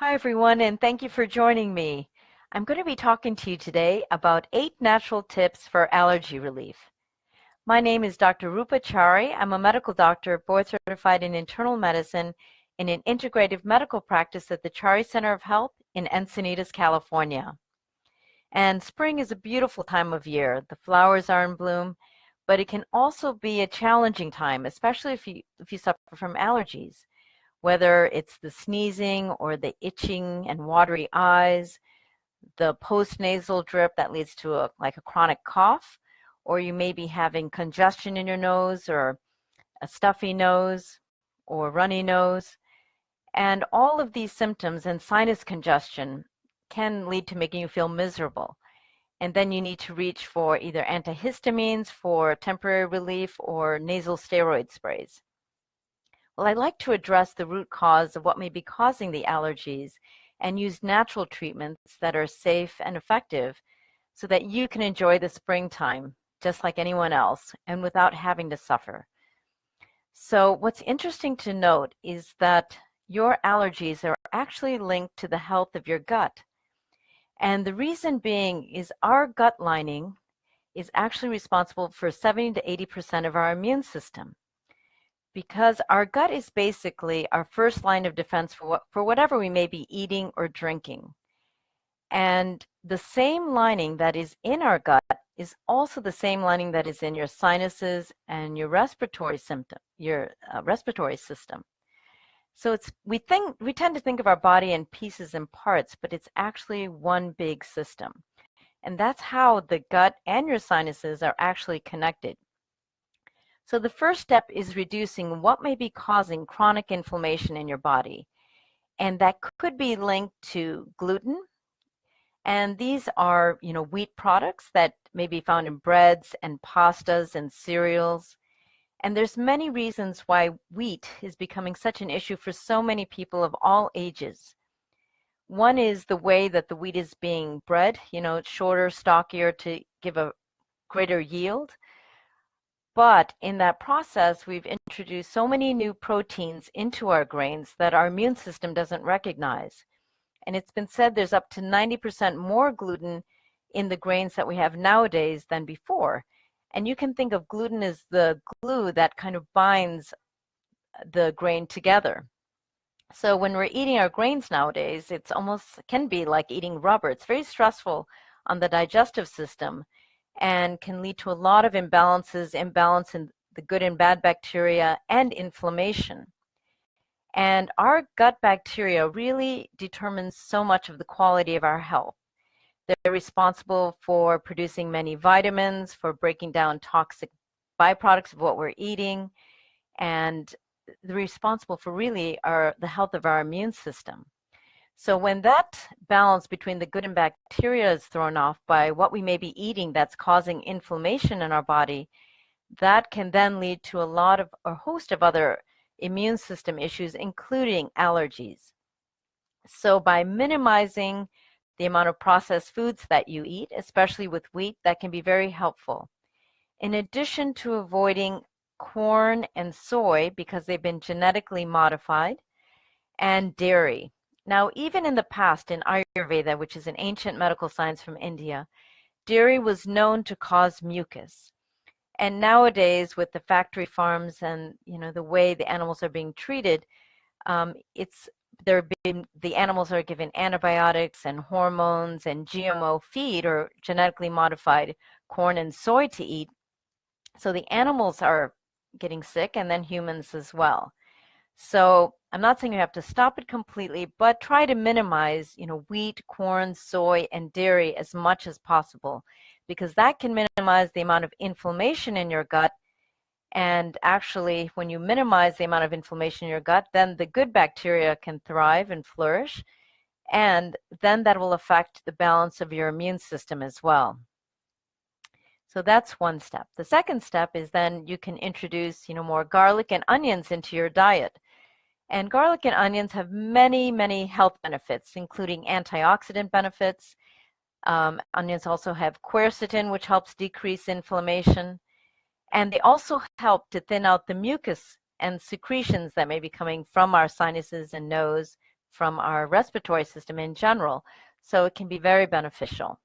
Hi, everyone, and thank you for joining me. I'm going to be talking to you today about 8 natural tips for allergy relief. My name is Dr. Rupa Chari. I'm a medical doctor, board certified in internal medicine in an integrative medical practice at the Chari Center of Health in Encinitas, California. And spring is a beautiful time of year. The flowers are in bloom, but it can also be a challenging time, especially if you suffer from allergies, whether it's the sneezing or the itching and watery eyes, the postnasal drip that leads to like a chronic cough, or you may be having congestion in your nose or a stuffy nose or runny nose. And all of these symptoms and sinus congestion can lead to making you feel miserable. And then you need to reach for either antihistamines for temporary relief or nasal steroid sprays. Well, I'd like to address the root cause of what may be causing the allergies and use natural treatments that are safe and effective so that you can enjoy the springtime just like anyone else and without having to suffer. So what's interesting to note is that your allergies are actually linked to the health of your gut. And the reason being is our gut lining is actually responsible for 70 to 80% of our immune system, because our gut is basically our first line of defense for whatever we may be eating or drinking. And the same lining that is in our gut is also the same lining that is in your sinuses and your respiratory system. So we tend to think of our body in pieces and parts, but it's actually one big system. And that's how the gut and your sinuses are actually connected. So the first step is reducing what may be causing chronic inflammation in your body. And that could be linked to gluten. And these are, wheat products that may be found in breads and pastas and cereals. And there's many reasons why wheat is becoming such an issue for so many people of all ages. One is the way that the wheat is being bred, it's shorter, stockier to give a greater yield. But in that process, we've introduced so many new proteins into our grains that our immune system doesn't recognize. And it's been said there's up to 90% more gluten in the grains that we have nowadays than before. And you can think of gluten as the glue that kind of binds the grain together. So when we're eating our grains nowadays, it's almost can be like eating rubber. It's very stressful on the digestive system and can lead to a lot of imbalance in the good and bad bacteria and inflammation. And our gut bacteria really determines so much of the quality of our health. They're responsible for producing many vitamins, for breaking down toxic byproducts of what we're eating, and they're responsible for really the health of our immune system. So when that balance between the good and bacteria is thrown off by what we may be eating that's causing inflammation in our body, that can then lead to a host of other immune system issues, including allergies. So by minimizing the amount of processed foods that you eat, especially with wheat, that can be very helpful. In addition to avoiding corn and soy because they've been genetically modified, and dairy. Now, even in the past, in Ayurveda, which is an ancient medical science from India, dairy was known to cause mucus. And nowadays, with the factory farms and the way the animals are being treated, the animals are given antibiotics and hormones and GMO feed or genetically modified corn and soy to eat. So the animals are getting sick, and then humans as well. So I'm not saying you have to stop it completely, but try to minimize, wheat, corn, soy, and dairy as much as possible, because that can minimize the amount of inflammation in your gut. And actually, when you minimize the amount of inflammation in your gut, then the good bacteria can thrive and flourish. And then that will affect the balance of your immune system as well. So that's one step. The second step is then you can introduce, more garlic and onions into your diet. And garlic and onions have many, many health benefits, including antioxidant benefits. Onions also have quercetin, which helps decrease inflammation. And they also help to thin out the mucus and secretions that may be coming from our sinuses and nose from our respiratory system in general, so it can be very beneficial.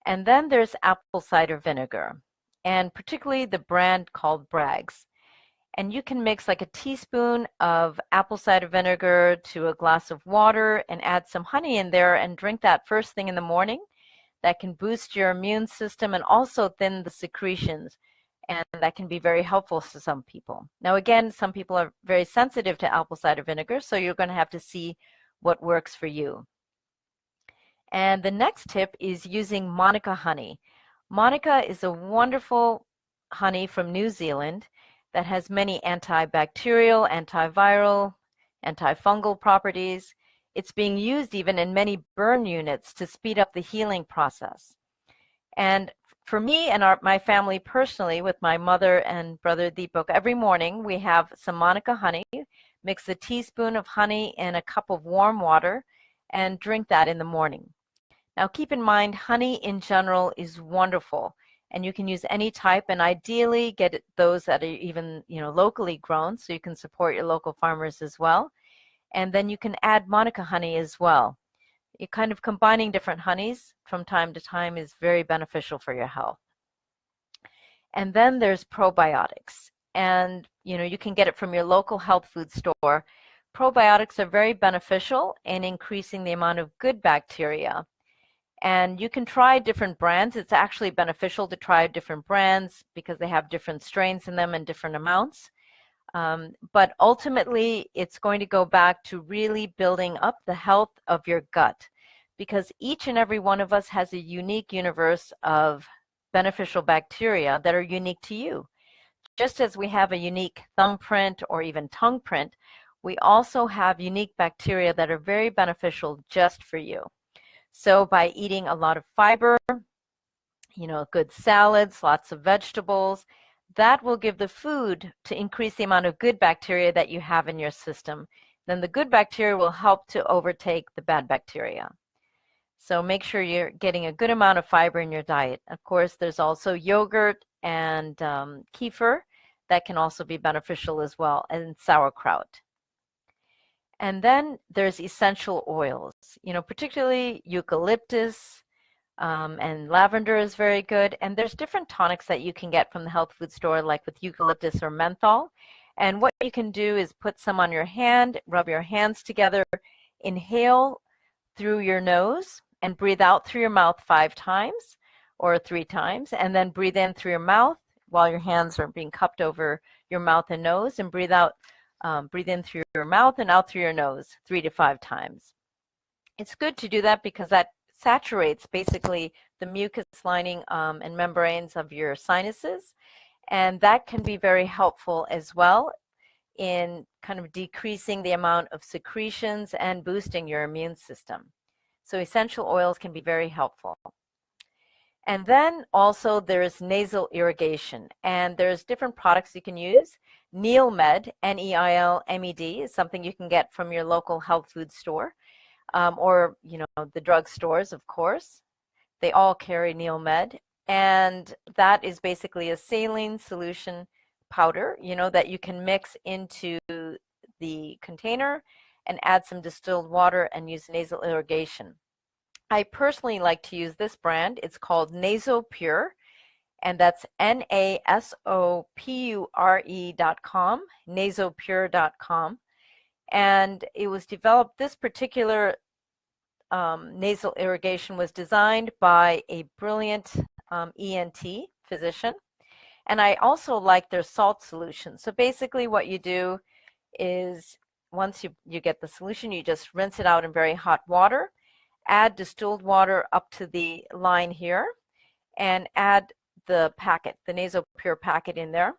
And then there's apple cider vinegar, and particularly the brand called Bragg's. And you can mix like a teaspoon of apple cider vinegar to a glass of water and add some honey in there and drink that first thing in the morning. That can boost your immune system and also thin the secretions. And that can be very helpful to some people. Now, again, some people are very sensitive to apple cider vinegar, so you're going to have to see what works for you. And the next tip is using Monica honey. Monica is a wonderful honey from New Zealand that has many antibacterial, antiviral, antifungal properties. It's being used even in many burn units to speed up the healing process. And for me and my family personally, with my mother and brother Deepak, every morning we have some Monica honey, mix a teaspoon of honey in a cup of warm water, and drink that in the morning. Now keep in mind, honey in general is wonderful, and you can use any type, and ideally get those that are even locally grown, so you can support your local farmers as well. And then you can add Monica honey as well. You're kind of combining different honeys from time to time is very beneficial for your health. And then there's probiotics, and you can get it from your local health food store. Probiotics are very beneficial in increasing the amount of good bacteria. And you can try different brands. It's actually beneficial to try different brands because they have different strains in them and different amounts. But ultimately, it's going to go back to really building up the health of your gut, because each and every one of us has a unique universe of beneficial bacteria that are unique to you. Just as we have a unique thumbprint or even tongue print, we also have unique bacteria that are very beneficial just for you. So by eating a lot of fiber, good salads, lots of vegetables, that will give the food to increase the amount of good bacteria that you have in your system. Then the good bacteria will help to overtake the bad bacteria. So make sure you're getting a good amount of fiber in your diet. Of course, there's also yogurt and kefir that can also be beneficial as well, and sauerkraut. And then there's essential oils, particularly eucalyptus, and lavender is very good. And there's different tonics that you can get from the health food store, like with eucalyptus or menthol. And what you can do is put some on your hand, rub your hands together, inhale through your nose, and breathe out through your mouth 5 times or 3 times, and then breathe in through your mouth while your hands are being cupped over your mouth and nose, and breathe out. Breathe in through your mouth and out through your nose 3 to 5 times. It's good to do that because that saturates basically the mucus lining and membranes of your sinuses, and that can be very helpful as well in kind of decreasing the amount of secretions and boosting your immune system. So essential oils can be very helpful. And then also there's nasal irrigation, and there's different products you can use. Neilmed, Neilmed, is something you can get from your local health food store, or the drug stores, of course. They all carry Neilmed, and that is basically a saline solution powder, that you can mix into the container and add some distilled water and use nasal irrigation. I personally like to use this brand. It's called NasoPure, and that's NasoPure.com, nasopure.com. And it was developed, this particular nasal irrigation was designed by a brilliant ENT physician. And I also like their salt solution. So basically what you do is once you get the solution, you just rinse it out in very hot water, add distilled water up to the line here, and add the packet, the NasoPure packet in there,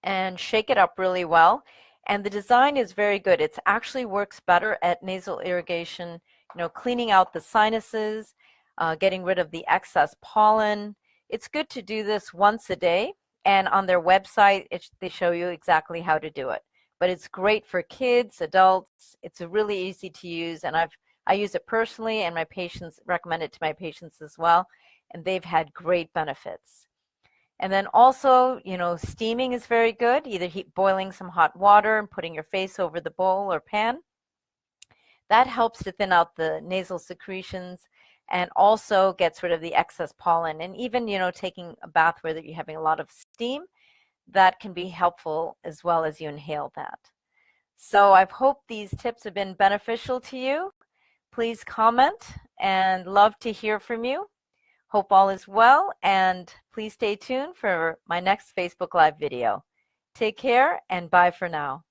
and shake it up really well. And the design is very good. It actually works better at nasal irrigation, cleaning out the sinuses, getting rid of the excess pollen. It's good to do this once a day, and on their website, they show you exactly how to do it. But it's great for kids, adults. It's really easy to use, and I use it personally, and my patients recommend it to my patients as well, and they've had great benefits. And then also, steaming is very good, either boiling some hot water and putting your face over the bowl or pan, That helps to thin out the nasal secretions and also gets rid of the excess pollen. And even, taking a bath where you're having a lot of steam, that can be helpful as well as you inhale that. So I hope these tips have been beneficial to you. Please comment and love to hear from you. Hope all is well, and please stay tuned for my next Facebook Live video. Take care and bye for now.